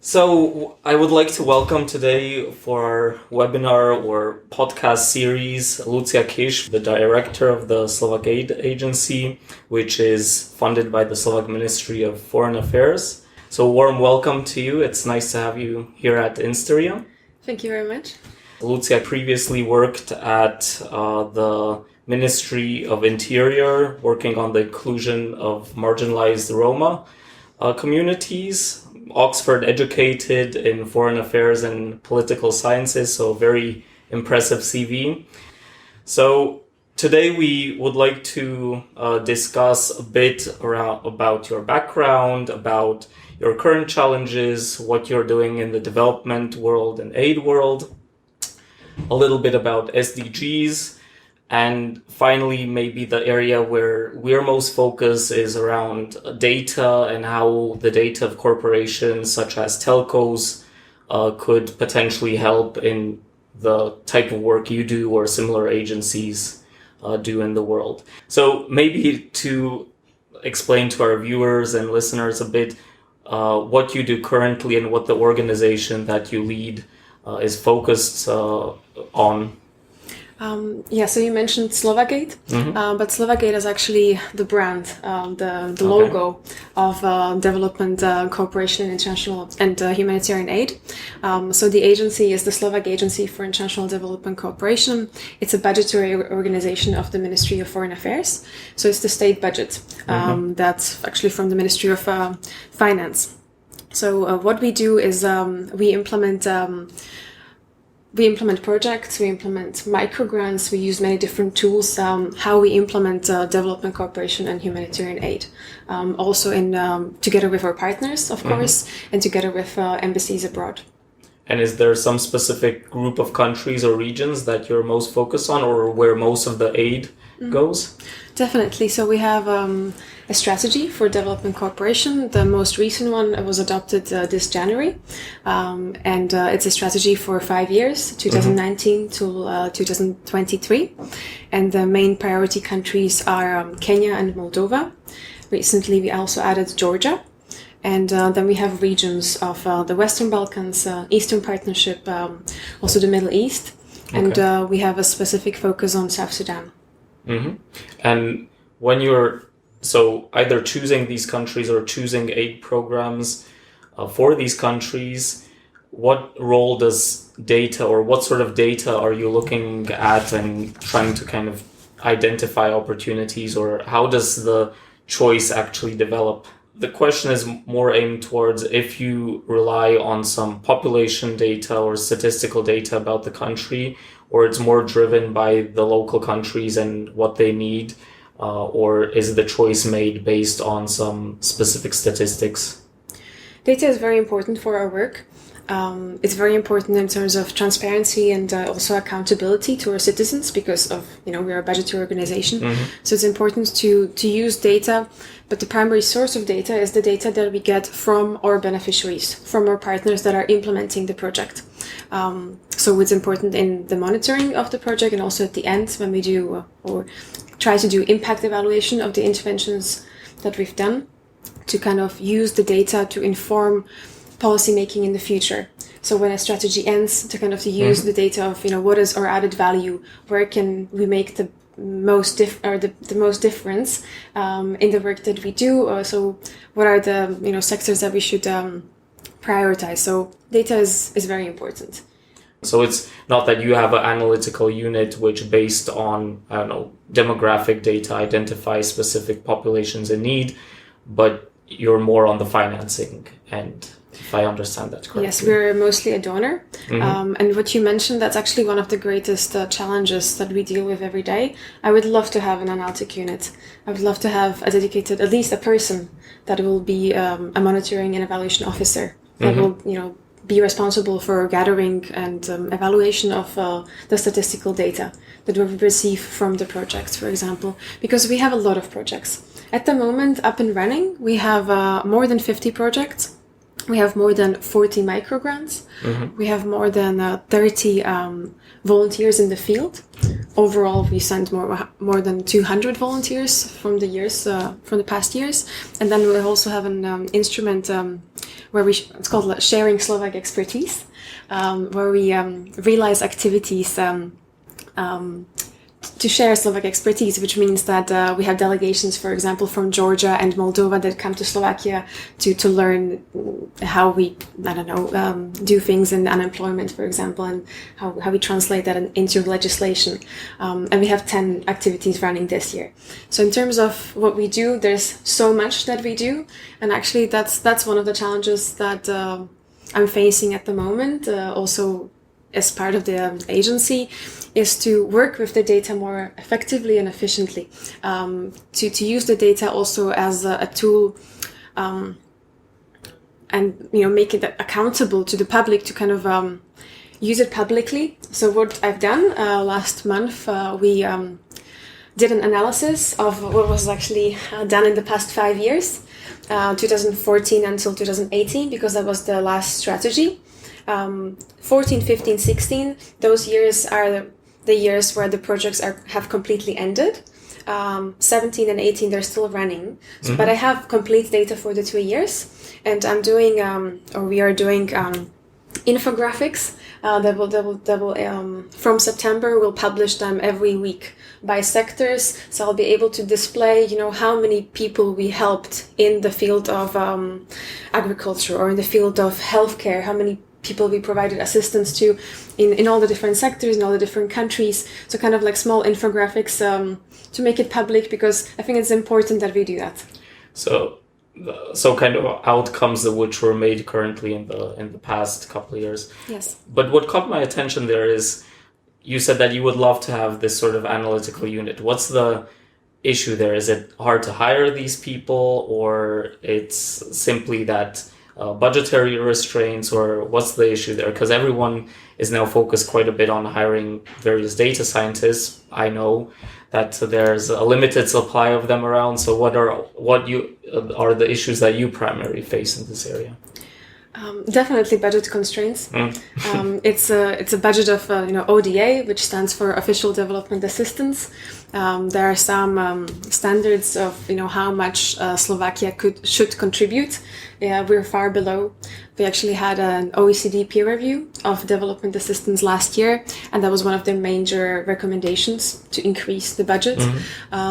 So I would like to welcome today for our webinar or podcast series Lucia Kišš, the director of the SlovakAid agency, which is funded by the Slovak Ministry of Foreign Affairs. So warm welcome to you. It's nice to have you here at Instarea. Thank you very much. Lucia previously worked at the Ministry of Interior, working on the inclusion of marginalized Roma communities. Oxford educated in foreign affairs and political sciences, so very impressive CV. So today we would like to discuss a bit about your background, about your current challenges, what you're doing in the development world and aid world, a little bit about SDGs, and finally, maybe the area where we're most focused is around data and how the data of corporations such as telcos could potentially help in the type of work you do or similar agencies do in the world. So maybe to explain to our viewers and listeners a bit what you do currently and what the organization that you lead is focused on. So you mentioned SlovakAid, but SlovakAid is actually the brand, the logo of Development Cooperation and International and Humanitarian Aid. So the agency is the Slovak Agency for International Development Cooperation. It's a budgetary organization of the Ministry of Foreign Affairs. So it's the state budget that's actually from the Ministry of Finance. So what we do is we implement projects, we implement microgrants, we use many different tools, how we implement development cooperation and humanitarian aid. Also together with our partners, of course, and together with embassies abroad. And is there some specific group of countries or regions that you're most focused on or where most of the aid goes? Definitely. So we have a strategy for development cooperation. The most recent one was adopted this January. And it's a strategy for 5 years, 2019 to 2023. And the main priority countries are Kenya and Moldova. Recently, we also added Georgia. And then we have regions of the Western Balkans, Eastern Partnership, also the Middle East. And we have a specific focus on South Sudan. And when you're either choosing these countries or choosing aid programs for these countries, what role does data or what sort of data are you looking at and trying to kind of identify opportunities, or how does the choice actually develop? The question is more aimed towards if you rely on some population data or statistical data about the country, or it's more driven by the local countries and what they need, or is the choice made based on some specific statistics? Data is very important for our work. It's very important in terms of transparency and also accountability to our citizens because of, we're a budgetary organization. So it's important to use data, but the primary source of data is the data that we get from our beneficiaries, from our partners that are implementing the project. So it's important in the monitoring of the project and also at the end when we do or try to do impact evaluation of the interventions that we've done to kind of use the data to inform policy making in the future. So when a strategy ends, to kind of use the data of what is our added value, where can we make the most the most difference in the work that we do. So what are the sectors that we should prioritize? So data is very important. So it's not that you have an analytical unit which, based on demographic data, identifies specific populations in need, but you're more on the financing end, if I understand that correctly. Yes, we're mostly a donor. And what you mentioned, that's actually one of the greatest challenges that we deal with every day. I would love to have an analytic unit. I would love to have a dedicated, at least a person that will be a monitoring and evaluation officer that will, be responsible for gathering and evaluation of the statistical data that we receive from the projects, for example, because we have a lot of projects. At the moment, up and running, we have more than 50 projects. We have more than 40 microgrants. We have more than 30 volunteers in the field. overall, we sent more than 200 volunteers from the past years, and then we also have an instrument where it's called Sharing Slovak Expertise, where we realize activities to share Slovak expertise, which means that we have delegations, for example, from Georgia and Moldova that come to Slovakia to learn how we, do things in unemployment, for example, and how we translate that into legislation. And we have 10 activities running this year. So in terms of what we do, there's so much that we do. And actually, that's one of the challenges that I'm facing at the moment, also as part of the agency, is to work with the data more effectively and efficiently, to use the data also as a tool, and make it accountable to the public to kind of use it publicly. So what I've done last month, we did an analysis of what was actually done in the past 5 years, 2014 until 2018, because that was the last strategy. 14, 15, 16, those years are the years where the projects have completely ended. 17 and 18, they're still running. So, but I have complete data for the 2 years, and I'm doing, we are doing infographics that will from September, we'll publish them every week by sectors. So I'll be able to display, how many people we helped in the field of agriculture or in the field of healthcare, how many people we provided assistance to in all the different sectors, in all the different countries. So kind of like small infographics to make it public, because I think it's important that we do that. So kind of outcomes which were made currently in the past couple of years. Yes. But what caught my attention there is you said that you would love to have this sort of analytical unit. What's the issue there? Is it hard to hire these people, or it's simply that budgetary restraints, or what's the issue there? Because everyone is now focused quite a bit on hiring various data scientists. I know that there's a limited supply of them around. So what are the issues that you primarily face in this area? Definitely budget constraints. It's a budget of ODA, which stands for Official Development Assistance. There are some standards of how much Slovakia should contribute. Yeah, we're far below. We actually had an OECD peer review of development assistance last year, and that was one of the major recommendations to increase the budget.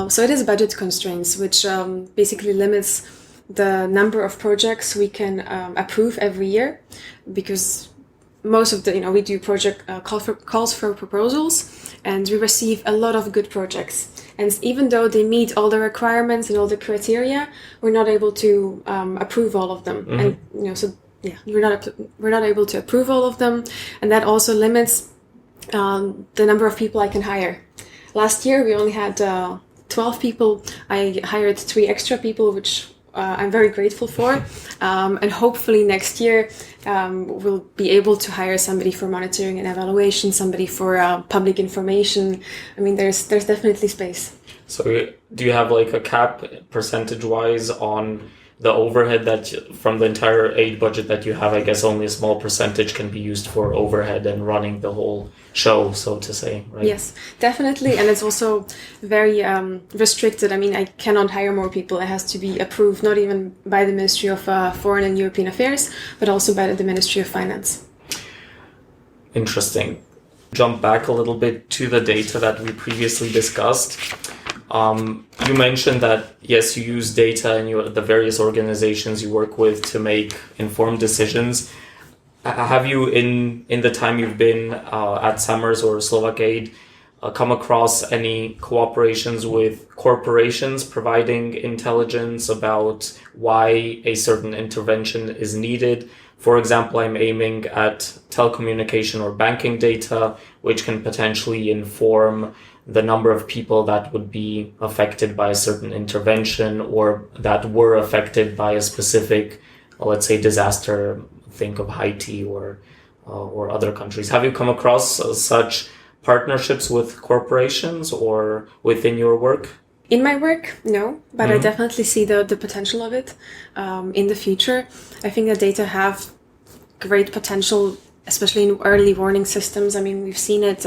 So it is budget constraints, which basically limits the number of projects we can approve every year, because most of the, we do project calls for proposals, and we receive a lot of good projects. And even though they meet all the requirements and all the criteria, we're not able to approve all of them. And we're not able to approve all of them, and that also limits the number of people I can hire. Last year we only had 12 people. I hired 3 extra people, which I'm very grateful for, and hopefully next year we'll be able to hire somebody for monitoring and evaluation, somebody for public information. I mean, there's definitely space. So do you have like a cap percentage-wise on the overhead that from the entire aid budget that you have? I guess only a small percentage can be used for overhead and running the whole show, so to say, right? Yes, definitely. And it's also very restricted. I mean, I cannot hire more people. It has to be approved, not even by the Ministry of Foreign and European Affairs, but also by the Ministry of Finance. Interesting. Jump back a little bit to the data that we previously discussed. You mentioned that, yes, you use data in the various organizations you work with to make informed decisions. Have you, in the time you've been at Summers or SlovakAid, come across any cooperations with corporations providing intelligence about why a certain intervention is needed? For example, I'm aiming at telecommunication or banking data, which can potentially inform the number of people that would be affected by a certain intervention or that were affected by a specific, let's say, disaster. Think of Haiti or other countries. Have you come across such partnerships with corporations or within your work? In my work, no, but I definitely see the potential of it in the future. I think that data have great potential, especially in early warning systems. I mean, we've seen it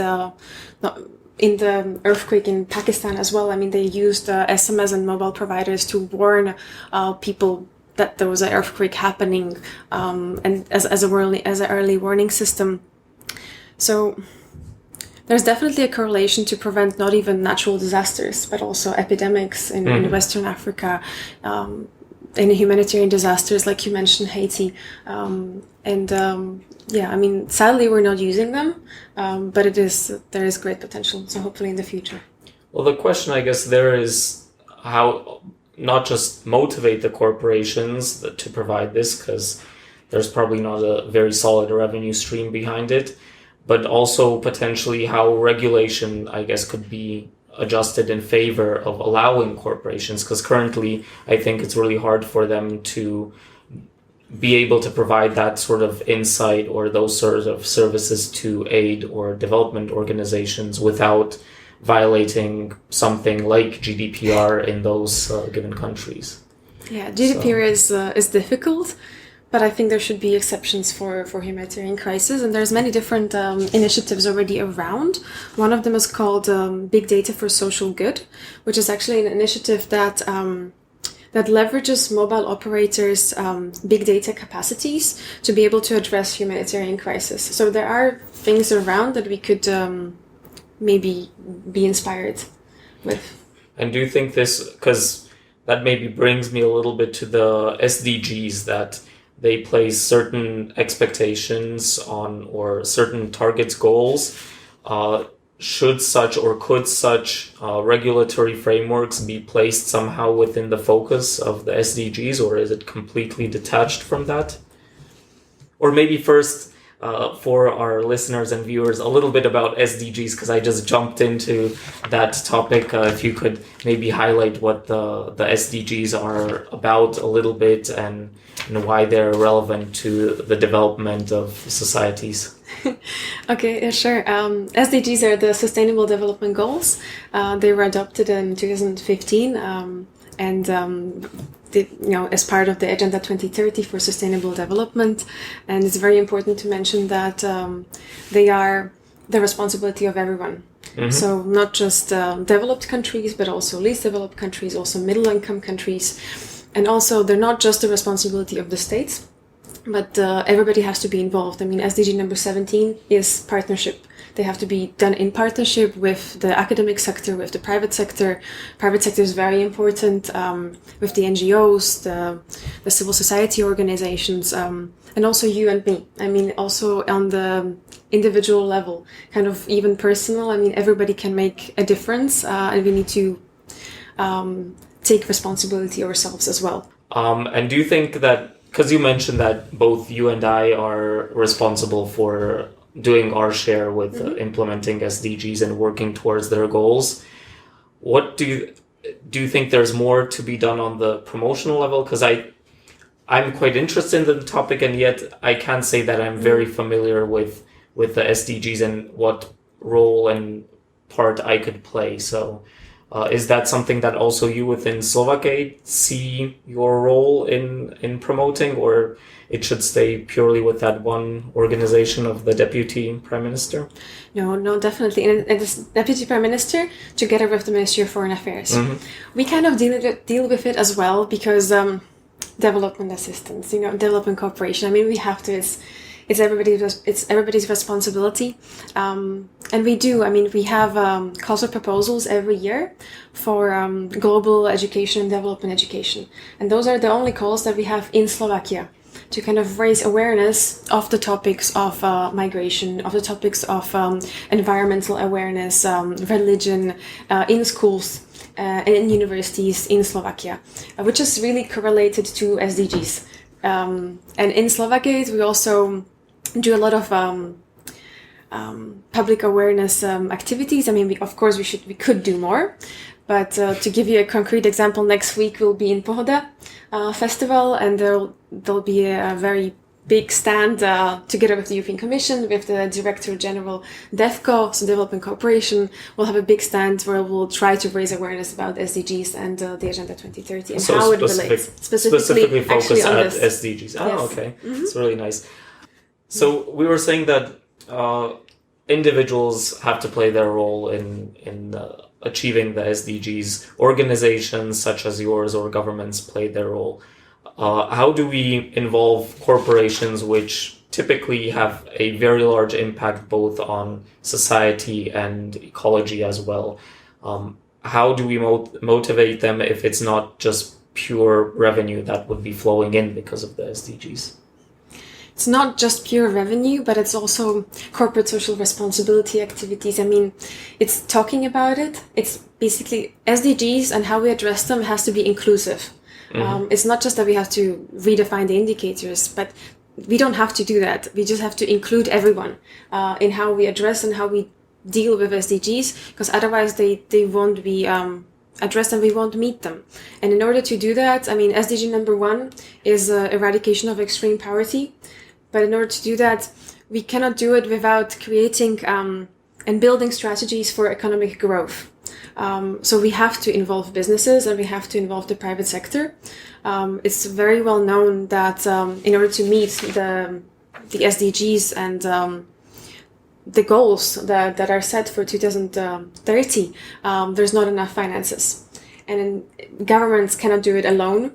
in the earthquake in Pakistan as well, I mean, they used SMS and mobile providers to warn people that there was an earthquake happening, and as an early warning system. So there's definitely a correlation to prevent not even natural disasters, but also epidemics in Western Africa, in humanitarian disasters, like you mentioned, Haiti. Yeah, I mean, sadly, we're not using them, but there is great potential. So hopefully in the future. Well, the question, I guess, there is how not just motivate the corporations to provide this, because there's probably not a very solid revenue stream behind it, but also potentially how regulation, I guess, could be adjusted in favor of allowing corporations, because currently I think it's really hard for them to be able to provide that sort of insight or those sort of services to aid or development organizations without violating something like GDPR in those given countries. Yeah, GDPR is difficult, but I think there should be exceptions for humanitarian crisis, and there's many different initiatives already around. One of them is called Big Data for Social Good, which is actually an initiative that leverages mobile operators' big data capacities to be able to address humanitarian crisis. So there are things around that we could maybe be inspired with. And do you think this, because that maybe brings me a little bit to the SDGs, that they place certain expectations on or certain targets, goals, should such or could such regulatory frameworks be placed somehow within the focus of the SDGs, or is it completely detached from that? Or maybe first, for our listeners and viewers, a little bit about SDGs, because I just jumped into that topic. If you could maybe highlight what the SDGs are about a little bit and why they're relevant to the development of societies. Okay, sure. SDGs are the Sustainable Development Goals. They were adopted in 2015, as part of the Agenda 2030 for Sustainable Development. And it's very important to mention that they are the responsibility of everyone. Mm-hmm. So not just developed countries, but also least developed countries, also middle-income countries. And also, they're not just the responsibility of the states, but everybody has to be involved. I mean, SDG number 17 is partnership. They have to be done in partnership with the academic sector, with the private sector. Private sector is very important, with the NGOs, the civil society organizations, and also you and me. I mean, also on the individual level, kind of even personal. I mean, everybody can make a difference, and we need to take responsibility ourselves as well. And do you think that, because you mentioned that both you and I are responsible for doing our share with implementing SDGs and working towards their goals, what do you think there's more to be done on the promotional level? Because I'm quite interested in the topic, and yet I can't say that I'm very familiar with the SDGs and what role and part I could play. So is that something that also you within SlovakAid see your role in promoting, or it should stay purely with that one organization of the Deputy Prime Minister? No, definitely. And this Deputy Prime Minister, together with the Ministry of Foreign Affairs, we kind of deal with it as well, because development assistance, development cooperation. I mean, we have to. It's everybody's responsibility, and we do. I mean, we have calls for proposals every year for global education and development education, and those are the only calls that we have in Slovakia to kind of raise awareness of the topics of migration, of the topics of environmental awareness, religion in schools and in universities in Slovakia, which is really correlated to SDGs. And in SlovakAid, we also do a lot of public awareness activities. I mean, we could do more. But to give you a concrete example, next week we'll be in Pohoda festival, and there'll be a very big stand together with the European Commission, with the Director General DEFCO, so Development Cooperation. We'll have a big stand where we'll try to raise awareness about SDGs and the Agenda 2030 and so how it relates. Specifically focus on at this. SDGs. Oh, yes. Okay. It's really nice. So we were saying that individuals have to play their role in achieving the SDGs. Organizations such as yours or governments play their role. How do we involve corporations which typically have a very large impact both on society and ecology as well? How do we motivate them if it's not just pure revenue that would be flowing in because of the SDGs? It's not just pure revenue, but it's also corporate social responsibility activities. I mean, it's talking about it. It's basically SDGs, and how we address them has to be inclusive. It's not just that we have to redefine the indicators, but we don't have to do that. We just have to include everyone in how we address and how we deal with SDGs, because otherwise they won't be addressed and we won't meet them. And in order to do that, I mean, SDG number 1 is eradication of extreme poverty. But in order to do that, we cannot do it without creating and building strategies for economic growth. So we have to involve businesses and we have to involve the private sector. It's very well known that in order to meet the SDGs and the goals that are set for 2030, there's not enough finances. And governments cannot do it alone.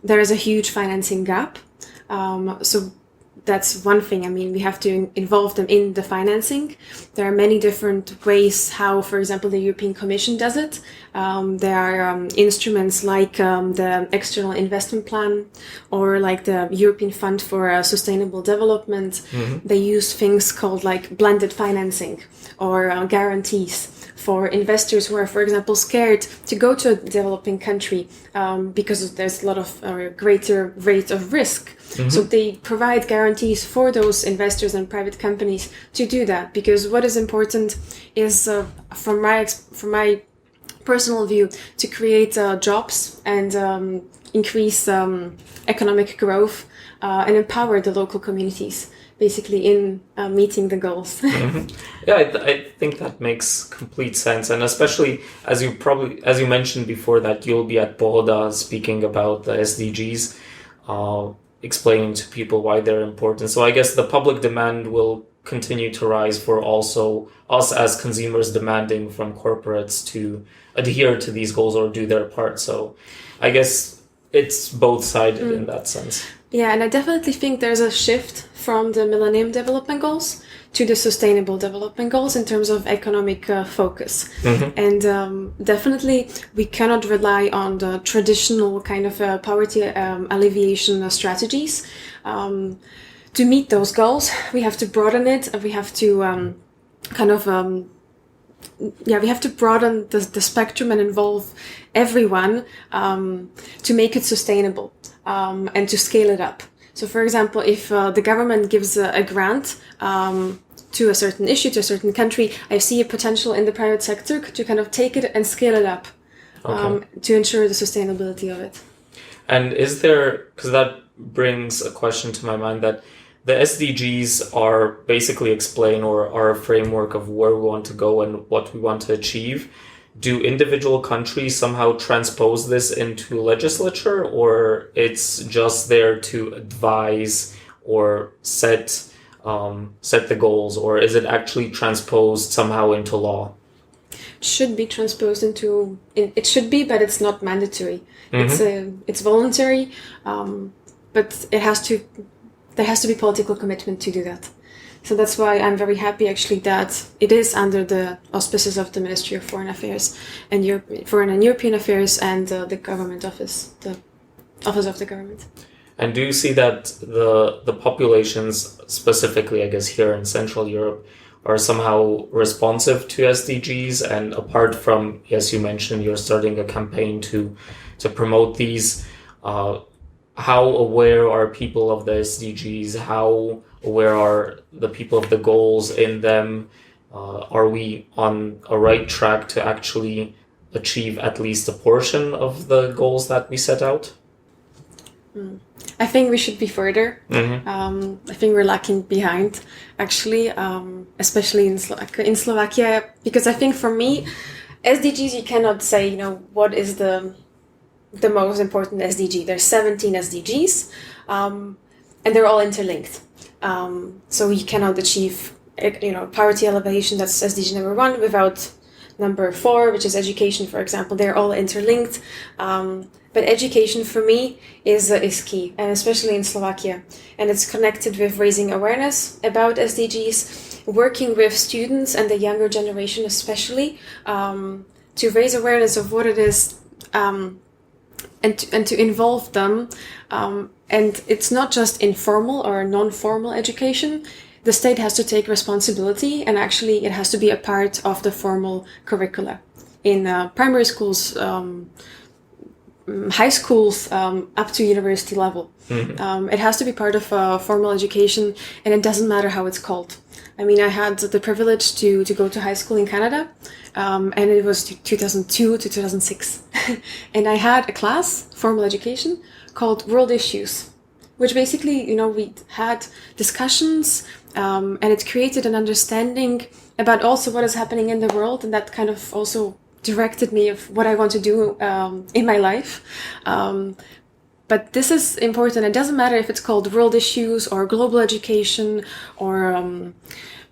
There is a huge financing gap. So that's one thing. I mean, we have to involve them in the financing. There are many different ways how, for example, the European Commission does it. There are instruments like the External Investment Plan or like the European Fund for Sustainable Development. They use things called like blended financing or guarantees for investors who are, for example, scared to go to a developing country because there's a lot of greater rate of risk. So they provide guarantees for those investors and private companies to do that, because what is important is, from my personal view, to create jobs and increase economic growth and empower the local communities, basically in meeting the goals. Yeah, I think that makes complete sense, and especially as you mentioned before that you'll be at Pohoda speaking about the SDGs, explaining to people why they're important. So I guess the public demand will continue to rise for also us as consumers demanding from corporates to adhere to these goals or do their part. So I guess it's both-sided in that sense. Yeah, and I definitely think there's a shift from the Millennium Development Goals to the Sustainable Development Goals in terms of economic focus. And definitely we cannot rely on the traditional kind of poverty alleviation strategies. To meet those goals, we have to broaden it, and we have to we have to broaden the spectrum and involve everyone to make it sustainable and to scale it up. So, for example, if the government gives a grant to a certain issue, to a certain country, I see a potential in the private sector to kind of take it and scale it up to ensure the sustainability of it. And is there, because that brings a question to my mind, that the SDGs are basically explain or are a framework of where we want to go and what we want to achieve. Do individual countries somehow transpose this into legislature, or it's just there to advise or set the goals, or is it actually transposed somehow into law? It should be transposed into. It should be, but it's not mandatory. It's voluntary, but it has to. There has to be political commitment to do that. So that's why I'm very happy, actually, that it is under the auspices of the Ministry of Foreign Affairs and Foreign and European Affairs and the Government Office, the Office of the Government. And do you see that the populations, specifically, I guess, here in Central Europe, are somehow responsive to SDGs? And apart from, yes, you mentioned you're starting a campaign to promote these, how aware are people of the SDGs? How aware are the people of the goals in them? Are we on a right track to actually achieve at least a portion of the goals that we set out? I think we should be further. I think we're lacking behind, actually, especially in Slovakia, because I think for me, SDGs, you cannot say, what is the most important SDG. There's 17 SDGs, and they're all interlinked. So you cannot achieve poverty alleviation, that's SDG number 1, without number 4, which is education, for example. They're all interlinked. But education for me is key, and especially in Slovakia. And it's connected with raising awareness about SDGs, working with students and the younger generation especially, to raise awareness of what it is, and to involve them. And it's not just informal or non-formal education. The state has to take responsibility, and actually it has to be a part of the formal curricula in primary schools, high schools, up to university level. It has to be part of formal education, and it doesn't matter how it's called. I mean, I had the privilege to go to high school in Canada, and it was 2002 to 2006. And I had a class, formal education, called World Issues, which basically, we had discussions, and it created an understanding about also what is happening in the world, and that kind of also directed me of what I want to do in my life. But this is important. It doesn't matter if it's called world issues or global education or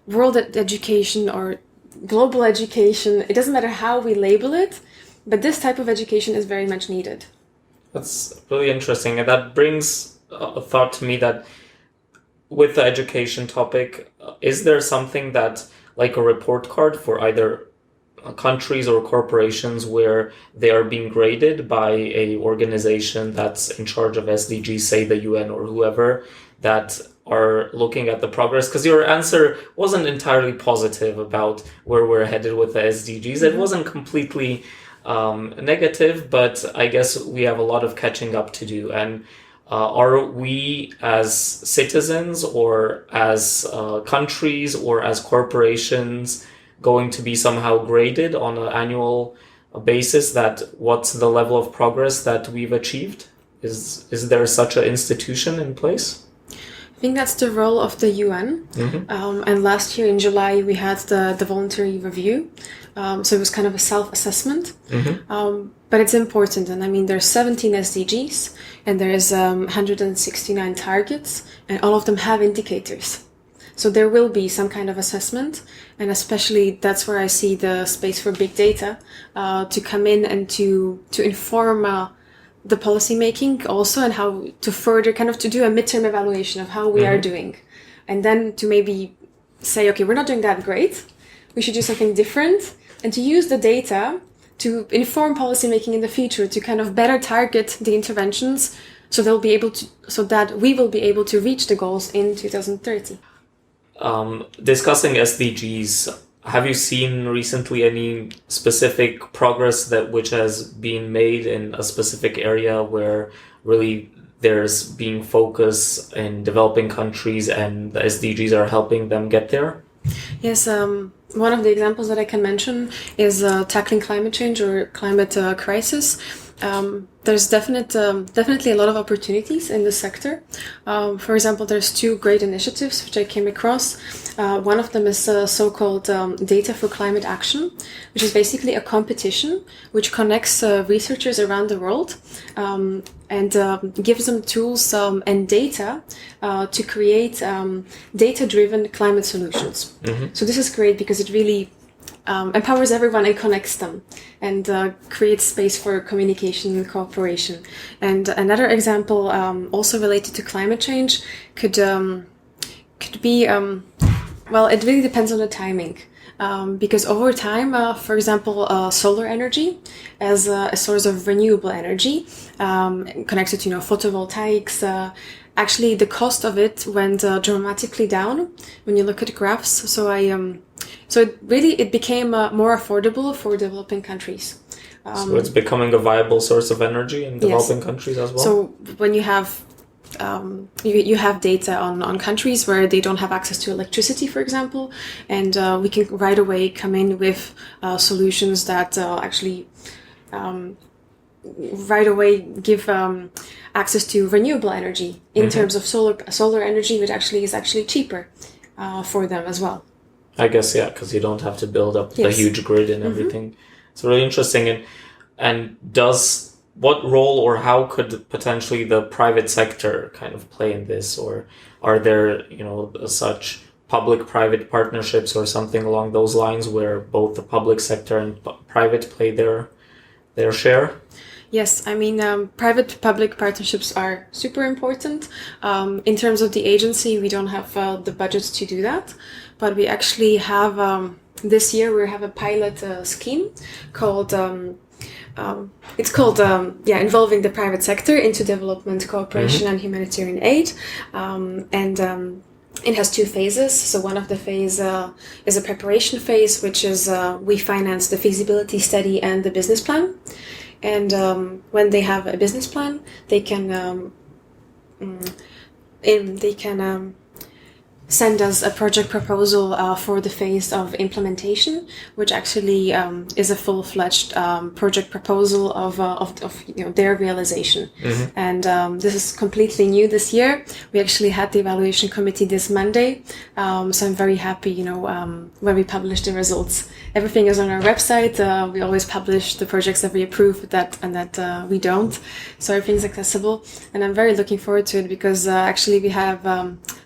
world education or global education. It doesn't matter how we label it, but this type of education is very much needed. That's really interesting. And that brings a thought to me that with the education topic, is there something that, like a report card for either countries or corporations where they are being graded by a organization that's in charge of SDGs, say the UN or whoever, that are looking at the progress? Because your answer wasn't entirely positive about where we're headed with the SDGs. It wasn't completely negative, but I guess we have a lot of catching up to do. And are we as citizens or as countries or as corporations going to be somehow graded on an annual basis, that what's the level of progress that we've achieved? Is there such an institution in place? I think that's the role of the UN. And last year in July, we had the voluntary review. So it was kind of a self-assessment. But it's important. And I mean, there's 17 SDGs and there's 169 targets, and all of them have indicators. So there will be some kind of assessment, and especially that's where I see the space for big data to come in and to inform the policy making also, and how to further kind of to do a midterm evaluation of how we are doing. And then to maybe say, okay, we're not doing that great. We should do something different, and to use the data to inform policy making in the future to kind of better target the interventions so they'll be able to, so that we will be able to reach the goals in 2030. Discussing SDGs, have you seen recently any specific progress which has been made in a specific area where really there's being focus in developing countries and the SDGs are helping them get there? Yes, one of the examples that I can mention is tackling climate change or climate crisis. There's definitely a lot of opportunities in the sector. For example, there's 2 great initiatives which I came across. One of them is so-called Data for Climate Action, which is basically a competition which connects researchers around the world and gives them tools and data to create data-driven climate solutions. So this is great because it really empowers everyone and connects them, and creates space for communication and cooperation. And another example, also related to climate change, could be well, it really depends on the timing. Because over time, for example, solar energy as a source of renewable energy, connected to photovoltaics. Actually, the cost of it went dramatically down when you look at graphs. So it became more affordable for developing countries. So it's becoming a viable source of energy in developing countries as well? So when you have you have data on countries where they don't have access to electricity, for example, and we can right away come in with solutions that actually right away give access to renewable energy in terms of solar energy, which is actually cheaper for them as well. I guess, yeah, because you don't have to build up the huge grid and everything. It's really interesting. And what role or how could potentially the private sector kind of play in this? Or are there, such public-private partnerships or something along those lines where both the public sector and private play their share? Yes, I mean, private-public partnerships are super important. In terms of the agency, we don't have the budget to do that, but we actually have, this year we have a pilot scheme called, involving the private sector into development cooperation and humanitarian aid. It has 2 phases. So one of the phase is a preparation phase, which is we finance the feasibility study and the business plan. And when they have a business plan, they can send us a project proposal for the phase of implementation, which actually is a full-fledged project proposal of their realization. And this is completely new this year. We actually had the evaluation committee this Monday, so I'm very happy. When we publish the results, everything is on our website. We always publish the projects that we approve that we don't, so everything's accessible. And I'm very looking forward to it because actually we have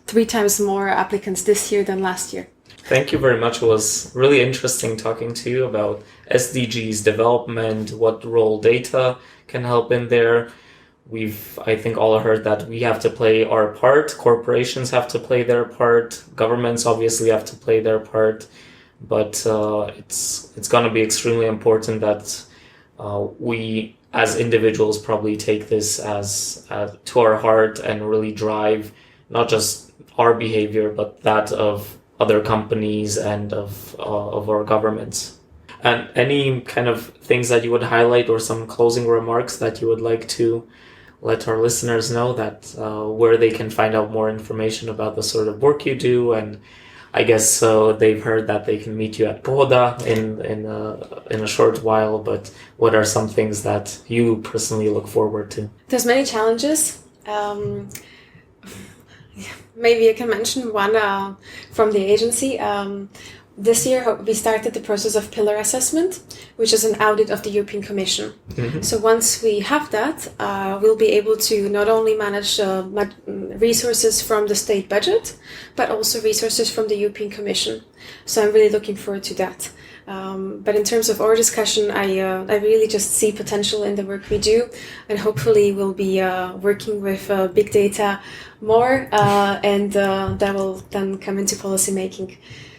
3 times more applicants this year than last year. Thank you very much. It was really interesting talking to you about SDGs development, what role data can help in there. We've, I think, all heard that we have to play our part. Corporations have to play their part. Governments obviously have to play their part. But it's going to be extremely important that we, as individuals, probably take this as to our heart and really drive not just our behavior, but that of other companies and of our governments. And any kind of things that you would highlight or some closing remarks that you would like to let our listeners know that where they can find out more information about the sort of work you do. And I guess they've heard that they can meet you at Pohoda in a short while, but what are some things that you personally look forward to? There's many challenges. Maybe I can mention one from the agency. This year we started the process of pillar assessment, which is an audit of the European Commission. So once we have that, we'll be able to not only manage resources from the state budget, but also resources from the European Commission. So I'm really looking forward to that. But in terms of our discussion, I really just see potential in the work we do, and hopefully we'll be working with big data more, and that will then come into policy making.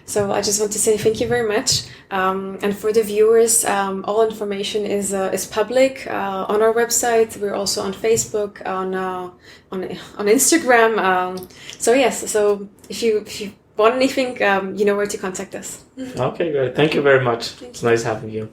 So I just want to say thank you very much. And for the viewers, all information is public on our website. We're also on Facebook, on Instagram. So yes, so if you want anything, you know where to contact us. Okay, great. Thank you very much. It's nice having you.